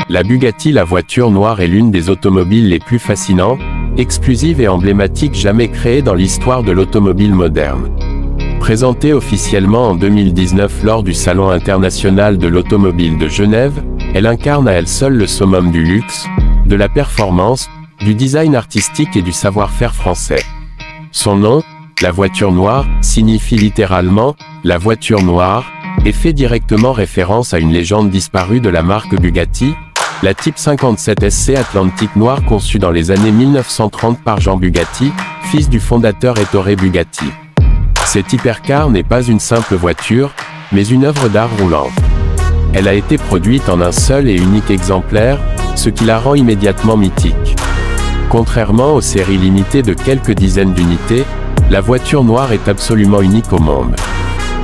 La Bugatti la voiture noire est l'une des automobiles les plus fascinantes, exclusives et emblématiques jamais créées dans l'histoire de l'automobile moderne. Présentée officiellement en 2019 lors du Salon international de l'automobile de Genève, elle incarne à elle seule le summum du luxe, de la performance, du design artistique et du savoir-faire français. Son nom, la voiture noire, signifie littéralement « la voiture noire » et fait directement référence à une légende disparue de la marque Bugatti, la Type 57 SC Atlantique noire conçue dans les années 1930 par Jean Bugatti, fils du fondateur Ettore Bugatti. Cette hypercar n'est pas une simple voiture, mais une œuvre d'art roulante. Elle a été produite en un seul et unique exemplaire, ce qui la rend immédiatement mythique. Contrairement aux séries limitées de quelques dizaines d'unités, la voiture noire est absolument unique au monde.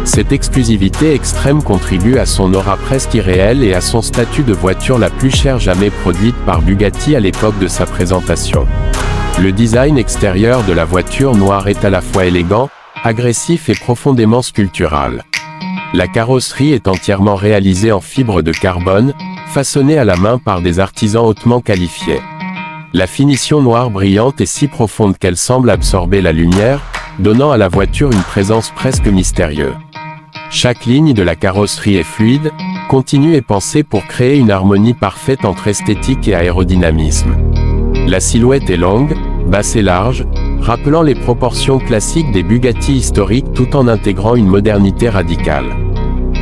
Cette exclusivité extrême contribue à son aura presque irréelle et à son statut de voiture la plus chère jamais produite par Bugatti à l'époque de sa présentation. Le design extérieur de la voiture noire est à la fois élégant, agressif et profondément sculptural. La carrosserie est entièrement réalisée en fibre de carbone, façonnée à la main par des artisans hautement qualifiés. La finition noire brillante est si profonde qu'elle semble absorber la lumière, donnant à la voiture une présence presque mystérieuse. Chaque ligne de la carrosserie est fluide, continue et pensée pour créer une harmonie parfaite entre esthétique et aérodynamisme. La silhouette est longue, basse et large, rappelant les proportions classiques des Bugatti historiques tout en intégrant une modernité radicale.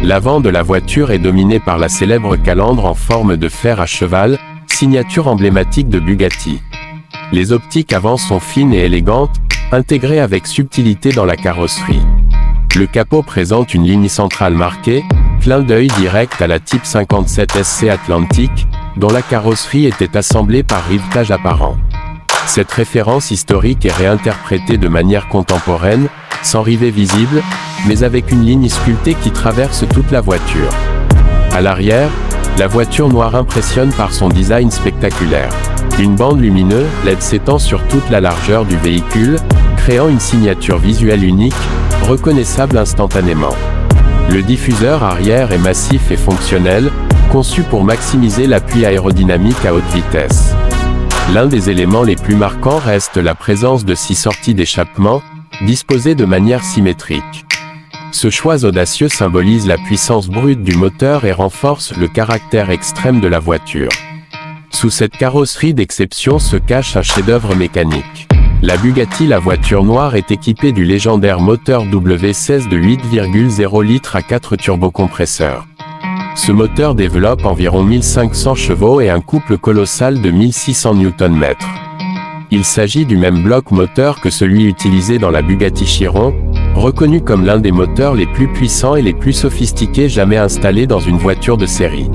L'avant de la voiture est dominé par la célèbre calandre en forme de fer à cheval, signature emblématique de Bugatti. Les optiques avant sont fines et élégantes, intégrées avec subtilité dans la carrosserie. Le capot présente une ligne centrale marquée, clin d'œil direct à la Type 57 SC Atlantique, dont la carrosserie était assemblée par rivetage apparent. Cette référence historique est réinterprétée de manière contemporaine, sans rivet visible, mais avec une ligne sculptée qui traverse toute la voiture. À l'arrière, la voiture noire impressionne par son design spectaculaire. Une bande lumineuse LED s'étend sur toute la largeur du véhicule, créant une signature visuelle unique, reconnaissable instantanément. Le diffuseur arrière est massif et fonctionnel, conçu pour maximiser l'appui aérodynamique à haute vitesse. L'un des éléments les plus marquants reste la présence de 6 sorties d'échappement, disposées de manière symétrique. Ce choix audacieux symbolise la puissance brute du moteur et renforce le caractère extrême de la voiture. Sous cette carrosserie d'exception se cache un chef-d'œuvre mécanique. La Bugatti la voiture noire est équipée du légendaire moteur W16 de 8,0 litres à 4 turbocompresseurs. Ce moteur développe environ 1500 chevaux et un couple colossal de 1600 Nm. Il s'agit du même bloc moteur que celui utilisé dans la Bugatti Chiron, reconnu comme l'un des moteurs les plus puissants et les plus sophistiqués jamais installés dans une voiture de série.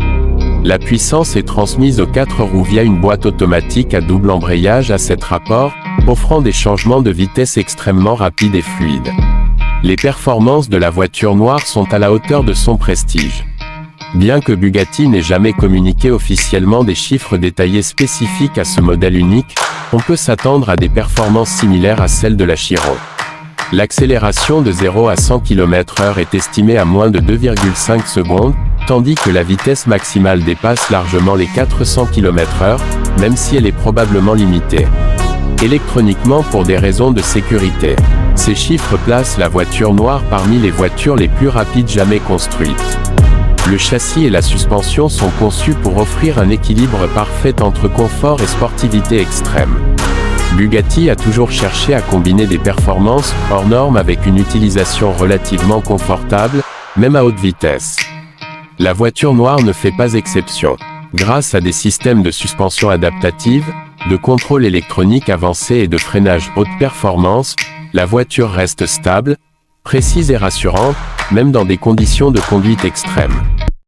La puissance est transmise aux 4 roues via une boîte automatique à double embrayage à 7 rapports, offrant des changements de vitesse extrêmement rapides et fluides. Les performances de la voiture noire sont à la hauteur de son prestige. Bien que Bugatti n'ait jamais communiqué officiellement des chiffres détaillés spécifiques à ce modèle unique, on peut s'attendre à des performances similaires à celles de la Chiron. L'accélération de 0 à 100 km/h est estimée à moins de 2,5 secondes, tandis que la vitesse maximale dépasse largement les 400 km/h, même si elle est probablement limitée électroniquement pour des raisons de sécurité. Ces chiffres placent la voiture noire parmi les voitures les plus rapides jamais construites. Le châssis et la suspension sont conçus pour offrir un équilibre parfait entre confort et sportivité extrême. Bugatti a toujours cherché à combiner des performances hors normes avec une utilisation relativement confortable, même à haute vitesse. La voiture noire ne fait pas exception. Grâce à des systèmes de suspension adaptative, de contrôle électronique avancé et de freinage haute performance, la voiture reste stable, précise et rassurante, même dans des conditions de conduite extrêmes.